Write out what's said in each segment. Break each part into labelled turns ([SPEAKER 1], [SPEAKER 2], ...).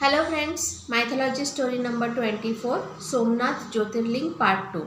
[SPEAKER 1] Hello friends, mythology story number 24 Somnath Jyotirlinga part 2।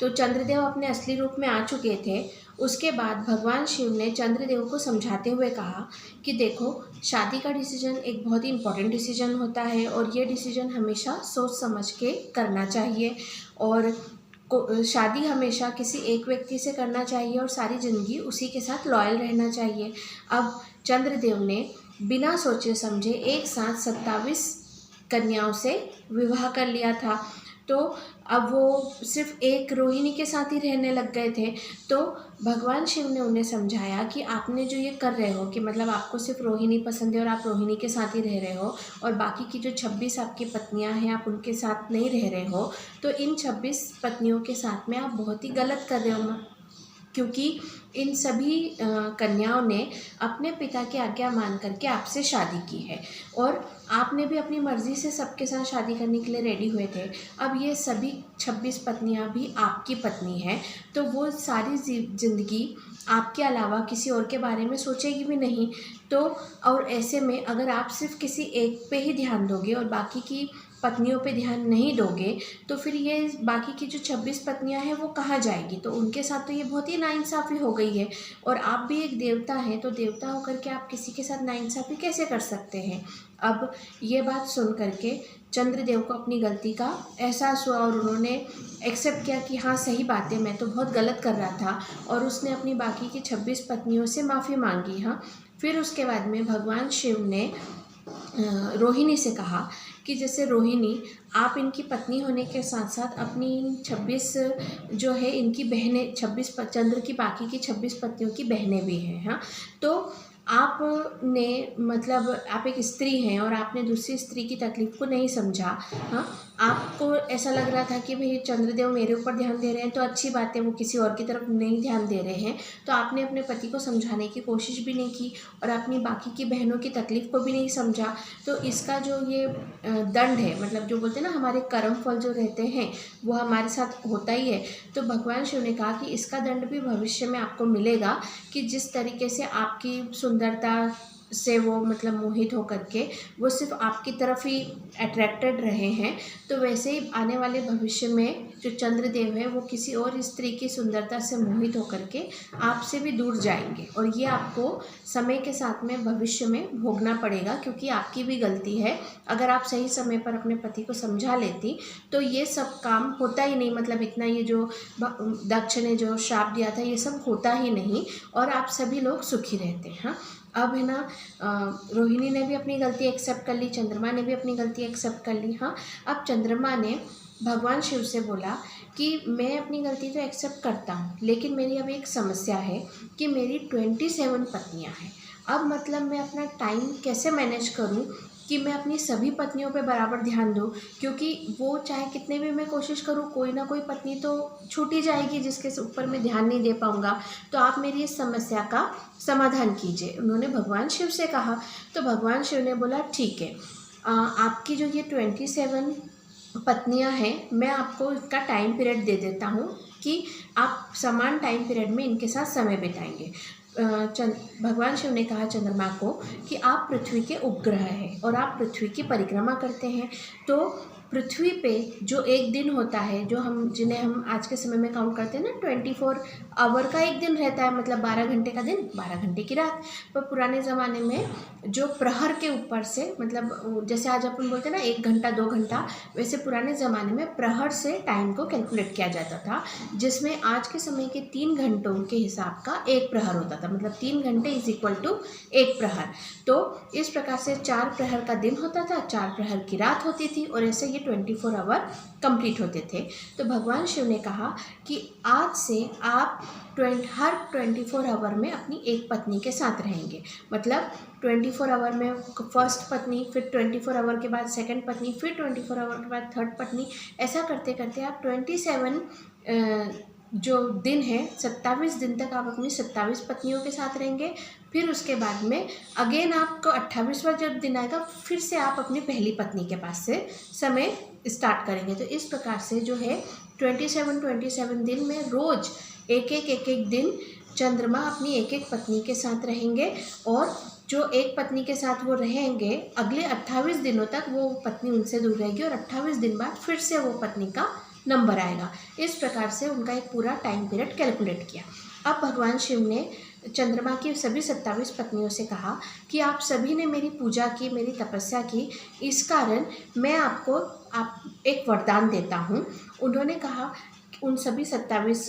[SPEAKER 1] तो चंद्रदेव अपने असली रूप में आ चुके थे। उसके बाद भगवान शिव ने चंद्रदेव को समझाते हुए कहा कि देखो, शादी का डिसीजन एक बहुत ही इम्पोर्टेंट डिसीजन होता है और ये डिसीजन हमेशा सोच समझ के करना चाहिए। और शादी हमेशा किसी एक व्यक्ति से करना चाहिए और सारी ज़िंदगी उसी के साथ लॉयल रहना चाहिए। अब चंद्रदेव ने बिना सोचे समझे एक साथ 27 कन्याओं से विवाह कर लिया था। तो अब वो सिर्फ एक रोहिणी के साथ ही रहने लग गए थे। तो भगवान शिव ने उन्हें समझाया कि आपने जो ये कर रहे हो कि मतलब आपको सिर्फ रोहिणी पसंद है और आप रोहिणी के साथ ही रह रहे हो और बाकी की जो 26 आपकी पत्नियां हैं आप उनके साथ नहीं रह रहे हो, तो इन 26 पत्नियों के साथ में आप बहुत ही गलत कर रहे हो। क्योंकि इन सभी कन्याओं ने अपने पिता की आज्ञा मान करके आपसे शादी की है और आपने भी अपनी मर्ज़ी से सबके साथ शादी करने के लिए रेडी हुए थे। अब ये सभी 26 पत्नियां भी आपकी पत्नी हैं, तो वो सारी ज़िंदगी आपके अलावा किसी और के बारे में सोचेगी भी नहीं। तो और ऐसे में अगर आप सिर्फ किसी एक पे ही ध्यान दोगे और बाकी की पत्नियों पे ध्यान नहीं दोगे, तो फिर ये बाकी की जो 26 पत्नियां हैं वो कहाँ जाएगी। तो उनके साथ तो ये बहुत ही नाइंसाफ़ी हो गई है। और आप भी एक देवता हैं, तो देवता होकर के आप किसी के साथ नाइंसाफ़ी कैसे कर सकते हैं। अब ये बात सुन करके चंद्रदेव को अपनी गलती का एहसास हुआ और उन्होंने एक्सेप्ट किया कि हाँ सही बात है, मैं तो बहुत गलत कर रहा था। और उसने अपनी बाकी की 26 पत्नियों से माफ़ी मांगी। हाँ, फिर उसके बाद में भगवान शिव ने रोहिणी से कहा कि जैसे रोहिणी, आप इनकी पत्नी होने के साथ साथ अपनी 26 जो है इनकी बहनें, 26 चंद्र की बाकी की 26 पत्नियों की बहनें भी हैं। हाँ, तो आपने मतलब आप एक स्त्री हैं और आपने दूसरी स्त्री की तकलीफ़ को नहीं समझा। हाँ, आपको ऐसा लग रहा था कि भाई चंद्रदेव मेरे ऊपर ध्यान दे रहे हैं तो अच्छी बात है, वो किसी और की तरफ नहीं ध्यान दे रहे हैं। तो आपने अपने पति को समझाने की कोशिश भी नहीं की और अपनी बाकी की बहनों की तकलीफ़ को भी नहीं समझा। तो इसका जो ये दंड है, मतलब जो बोलते हैं ना हमारे कर्म फल जो रहते हैं वो हमारे साथ होता ही है। तो भगवान शिव ने कहा कि इसका दंड भी भविष्य में आपको मिलेगा कि जिस तरीके से आपकी सुंदरता से वो मतलब मोहित होकर के वो सिर्फ आपकी तरफ ही अट्रैक्टेड रहे हैं, तो वैसे ही आने वाले भविष्य में जो चंद्रदेव है वो किसी और स्त्री की सुंदरता से मोहित होकर के आपसे भी दूर जाएंगे। और ये आपको समय के साथ में भविष्य में भोगना पड़ेगा, क्योंकि आपकी भी गलती है। अगर आप सही समय पर अपने पति को समझा लेती तो ये सब काम होता ही नहीं, मतलब इतना ये जो दक्ष ने जो श्राप दिया था ये सब होता ही नहीं और आप सभी लोग सुखी रहते हैं। हाँ, अब है ना, रोहिणी ने भी अपनी गलती एक्सेप्ट कर ली, चंद्रमा ने भी अपनी गलती एक्सेप्ट कर ली। हाँ, अब चंद्रमा ने भगवान शिव से बोला कि मैं अपनी गलती तो एक्सेप्ट करता हूँ, लेकिन मेरी अभी एक समस्या है कि मेरी 27 पत्नियाँ हैं। अब मतलब मैं अपना टाइम कैसे मैनेज करूँ कि मैं अपनी सभी पत्नियों पे बराबर ध्यान दूँ, क्योंकि वो चाहे कितने भी मैं कोशिश करूँ कोई ना कोई पत्नी तो छूट ही जाएगी जिसके ऊपर मैं ध्यान नहीं दे पाऊँगा। तो आप मेरी इस समस्या का समाधान कीजिए, उन्होंने भगवान शिव से कहा। तो भगवान शिव ने बोला ठीक है, आपकी जो ये 27 पत्नियां हैं मैं आपको इसका टाइम पीरियड दे देता हूँ कि आप समान टाइम पीरियड में इनके साथ समय बिताएंगे। भगवान शिव ने कहा चंद्रमा को कि आप पृथ्वी के उपग्रह हैं और आप पृथ्वी की परिक्रमा करते हैं। तो पृथ्वी पे जो एक दिन होता है, जो जिन्हें हम आज के समय में काउंट करते हैं ना, 24 आवर का एक दिन रहता है, मतलब 12 घंटे का दिन 12 घंटे की रात। पर पुराने ज़माने में जो प्रहर के ऊपर से, मतलब जैसे आज अपन बोलते हैं ना 1 घंटा 2 घंटा, वैसे पुराने ज़माने में प्रहर से टाइम को कैलकुलेट किया जाता था, जिसमें आज के समय के 3 घंटों के हिसाब का एक प्रहर होता था, मतलब 3 घंटे इज इक्वल टू 1 प्रहर। तो इस प्रकार से 4 प्रहर का दिन होता था, 4 प्रहर की रात होती थी और ऐसे ये 24 आवर कंप्लीट होते थे। तो भगवान शिव ने कहा कि आज से आप हर 24 आवर में अपनी एक पत्नी के साथ रहेंगे। मतलब 24 आवर में फर्स्ट पत्नी, फिर 24 आवर के बाद सेकंड पत्नी, फिर 24 आवर के बाद थर्ड पत्नी। ऐसा करते करते आप 27 जो दिन है 27 दिन तक आप अपनी 27 पत्नियों के साथ रहेंगे। फिर उसके बाद में अगेन आपको 28वां जब दिन आएगा फिर से आप अपनी पहली पत्नी के पास से समय स्टार्ट करेंगे। तो इस प्रकार से जो है 27 दिन में रोज़ एक एक दिन चंद्रमा अपनी एक एक पत्नी के साथ रहेंगे और जो एक पत्नी के साथ वो रहेंगे, अगले 28 दिनों तक वो पत्नी उनसे दूर रहेगी और 28 दिन बाद फिर से वो पत्नी का नंबर आएगा। इस प्रकार से उनका एक पूरा टाइम पीरियड कैलकुलेट किया। अब भगवान शिव ने चंद्रमा की सभी 27 पत्नियों से कहा कि आप सभी ने मेरी पूजा की, मेरी तपस्या की, इस कारण मैं आपको एक वरदान देता हूँ। उन्होंने कहा उन सभी 27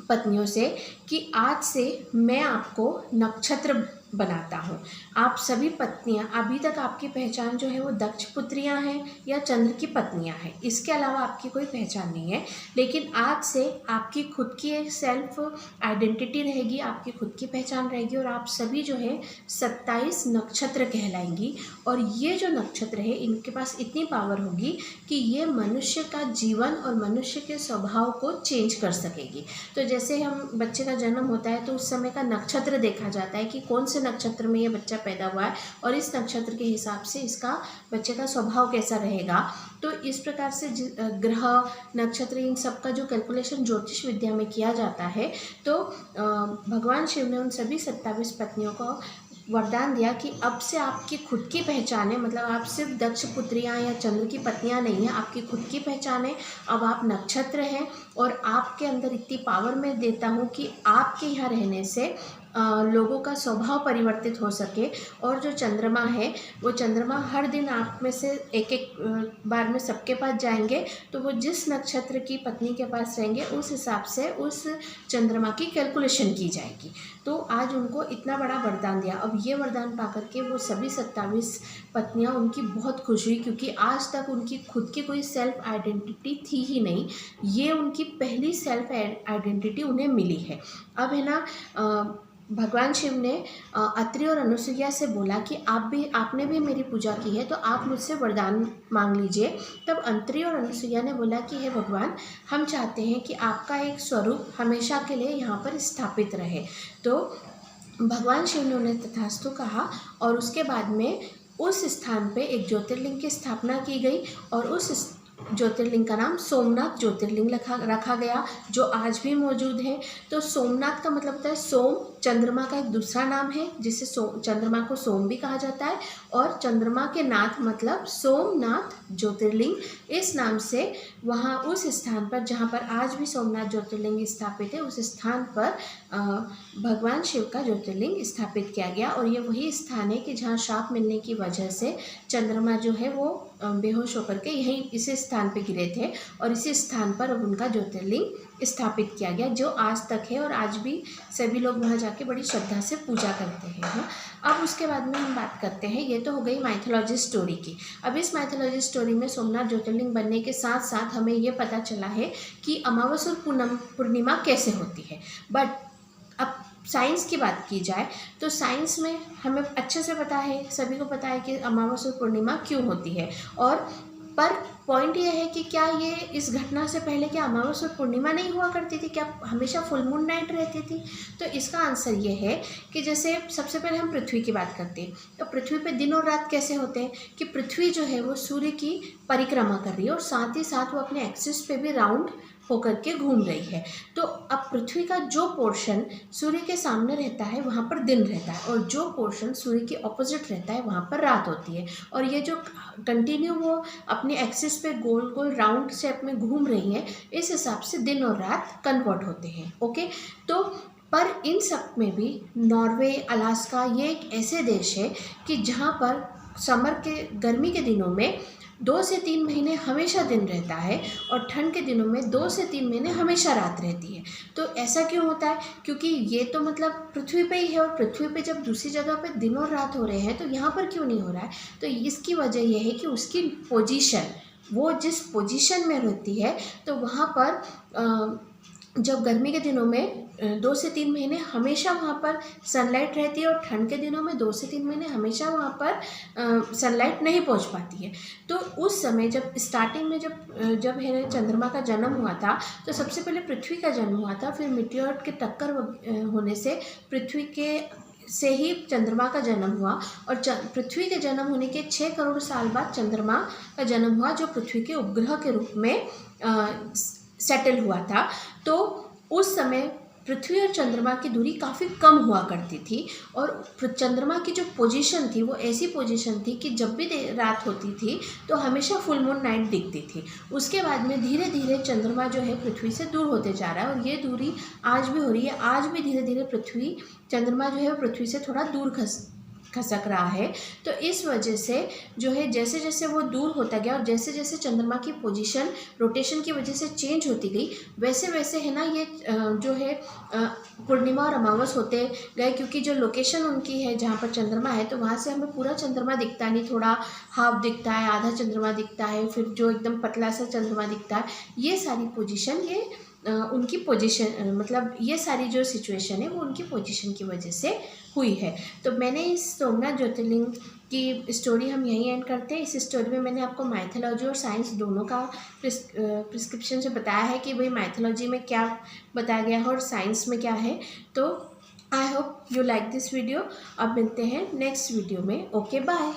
[SPEAKER 1] पत्नियों से कि आज से मैं आपको नक्षत्र बनाता हूँ। आप सभी पत्नियाँ, अभी तक आपकी पहचान जो है वो दक्ष पुत्रियाँ हैं या चंद्र की पत्नियाँ हैं, इसके अलावा आपकी कोई पहचान नहीं है। लेकिन आज से आपकी खुद की एक सेल्फ आइडेंटिटी रहेगी, आपकी खुद की पहचान रहेगी और आप सभी जो है 27 नक्षत्र कहलाएंगी। और ये जो नक्षत्र है इनके पास इतनी पावर होगी कि ये मनुष्य का जीवन और मनुष्य के स्वभाव को चेंज कर सकेगी। तो जैसे हम बच्चे का जन्म होता है तो उस समय का नक्षत्र देखा जाता है कि कौन से नक्षत्र में ये बच्चा पैदा हुआ है और इस नक्षत्र के हिसाब से इसका बच्चे का स्वभाव कैसा रहेगा। तो इस प्रकार से ग्रह, नक्षत्र, इन सब का जो कैलकुलेशन ज्योतिष विद्या में किया जाता है, तो भगवान शिव ने उन सभी 27 पत्नियों को वरदान दिया कि अब से आपकी खुद की पहचान है, मतलब आप सिर्फ दक्ष पुत्रियाँ या चंद्र की पत्नियाँ नहीं हैं, आपकी खुद की पहचान है। अब आप नक्षत्र हैं और आपके अंदर इतनी पावर मैं देता हूँ कि आपके यहाँ रहने से लोगों का स्वभाव परिवर्तित हो सके। और जो चंद्रमा है वो चंद्रमा हर दिन आप में से एक एक बार में सबके पास जाएंगे, तो वो जिस नक्षत्र की पत्नी के पास रहेंगे उस हिसाब से उस चंद्रमा की कैलकुलेशन की जाएगी। तो आज उनको इतना बड़ा वरदान दिया। अब ये वरदान पा करके वो सभी 27 पत्नियां, उनकी बहुत खुश हुई, क्योंकि आज तक उनकी खुद की कोई सेल्फ आइडेंटिटी थी ही नहीं। ये उनकी पहली सेल्फ आइडेंटिटी उन्हें मिली है। अब है ना, भगवान शिव ने अत्रि और अनुसुईया से बोला कि आपने भी मेरी पूजा की है तो आप मुझसे वरदान मांग लीजिए। तब अत्रि और अनुसुईया ने बोला कि हे भगवान, हम चाहते हैं कि आपका एक स्वरूप हमेशा के लिए यहाँ पर स्थापित रहे। तो भगवान शिव ने उन्हें तथास्तु कहा और उसके बाद में उस स्थान पे एक ज्योतिर्लिंग की स्थापना की गई और उस ज्योतिर्लिंग का नाम सोमनाथ ज्योतिर्लिंग रखा गया, जो आज भी मौजूद है। तो सोमनाथ का मतलब होता है सोम, चंद्रमा का एक दूसरा नाम है जिसे चंद्रमा को सोम भी कहा जाता है, और चंद्रमा के नाथ मतलब सोमनाथ ज्योतिर्लिंग। इस नाम से वहाँ उस स्थान पर जहाँ पर आज भी सोमनाथ ज्योतिर्लिंग स्थापित है, उस स्थान पर भगवान शिव का ज्योतिर्लिंग स्थापित किया गया। और ये वही स्थान है कि जहाँ शाप मिलने की वजह से चंद्रमा जो है वो बेहोश होकर के यहीं इसी स्थान पे गिरे थे और इसी स्थान पर अब उनका ज्योतिर्लिंग स्थापित किया गया, जो आज तक है और आज भी सभी लोग वहाँ जाके बड़ी श्रद्धा से पूजा करते हैं। हाँ, अब उसके बाद में हम बात करते हैं, ये तो हो गई माइथोलॉजी स्टोरी की। अब इस माइथोलॉजी स्टोरी में सोमनाथ ज्योतिर्लिंग बनने के साथ साथ हमें ये पता चला है कि अमावस्या और पूर्णिमा कैसे होती है। बट अब साइंस की बात की जाए तो साइंस में हमें अच्छे से पता है, सभी को पता है कि अमावस्या और पूर्णिमा क्यों होती है। और पर पॉइंट ये है कि क्या ये इस घटना से पहले क्या अमावस्या और पूर्णिमा नहीं हुआ करती थी, क्या हमेशा फुल मून नाइट रहती थी? तो इसका आंसर ये है कि जैसे सबसे पहले हम पृथ्वी की बात करते हैं, तो पृथ्वी पे दिन और रात कैसे होते हैं कि पृथ्वी जो है वो सूर्य की परिक्रमा कर रही है और साथ ही साथ वो अपने एक्सिस पे भी राउंड होकर के घूम रही है। तो अब पृथ्वी का जो पोर्शन सूर्य के सामने रहता है वहाँ पर दिन रहता है और जो पोर्शन सूर्य के ऑपोजिट रहता है वहाँ पर रात होती है। और ये जो कंटिन्यू वो अपने एक्सिस पे गोल गोल राउंड शेप में घूम रही है, इस हिसाब से दिन और रात कन्वर्ट होते हैं। ओके, तो पर इन सब में भी नॉर्वे, अलास्का ये एक ऐसे देश है कि जहाँ पर समर के गर्मी के दिनों में 2 से 3 महीने हमेशा दिन रहता है और ठंड के दिनों में 2 से 3 महीने हमेशा रात रहती है। तो ऐसा क्यों होता है? क्योंकि ये तो मतलब पृथ्वी पे ही है और पृथ्वी पे जब दूसरी जगह पे दिन और रात हो रहे हैं तो यहाँ पर क्यों नहीं हो रहा है? तो इसकी वजह यह है कि उसकी पोजीशन, वो जिस पोजीशन में रहती है तो वहाँ पर जब गर्मी के दिनों में 2 से 3 महीने हमेशा वहाँ पर सनलाइट रहती है और ठंड के दिनों में 2 से 3 महीने हमेशा वहाँ पर सनलाइट नहीं पहुँच पाती है। तो उस समय जब स्टार्टिंग में जब है चंद्रमा का जन्म हुआ था तो सबसे पहले पृथ्वी का जन्म हुआ था, फिर मीटियोर के टक्कर होने से पृथ्वी के से ही चंद्रमा का जन्म हुआ और पृथ्वी के जन्म होने के 6 करोड़ साल बाद चंद्रमा का जन्म हुआ, जो पृथ्वी के उपग्रह के रूप में सेटल हुआ था। तो उस समय पृथ्वी और चंद्रमा की दूरी काफ़ी कम हुआ करती थी और चंद्रमा की जो पोजीशन थी वो ऐसी पोजीशन थी कि जब भी रात होती थी तो हमेशा फुल मून नाइट दिखती थी। उसके बाद में धीरे धीरे चंद्रमा जो है पृथ्वी से दूर होते जा रहा है और ये दूरी आज भी हो रही है। आज भी धीरे धीरे चंद्रमा जो है पृथ्वी से थोड़ा दूर खसक रहा है। तो इस वजह से जो है जैसे जैसे वो दूर होता गया और जैसे जैसे चंद्रमा की पोजीशन रोटेशन की वजह से चेंज होती गई, वैसे वैसे है ना ये जो है पूर्णिमा और अमावस होते गए, क्योंकि जो लोकेशन उनकी है जहाँ पर चंद्रमा है तो वहाँ से हमें पूरा चंद्रमा दिखता नहीं, थोड़ा हाफ दिखता है, आधा चंद्रमा दिखता है, फिर जो एकदम पतला सा चंद्रमा दिखता है। ये सारी पोजीशन ये उनकी पोजीशन मतलब ये सारी जो सिचुएशन है वो उनकी पोजीशन की वजह से हुई है। तो मैंने इस सोमनाथ ज्योतिर्लिंग की स्टोरी हम यहीं एंड करते हैं। इस स्टोरी में मैंने आपको माइथोलॉजी और साइंस दोनों का प्रिस्क्रिप्शन से बताया है कि भाई माइथोलॉजी में क्या बताया गया है और साइंस में क्या है। तो I hope you like this video. अब मिलते हैं नेक्स्ट वीडियो में। Okay bye.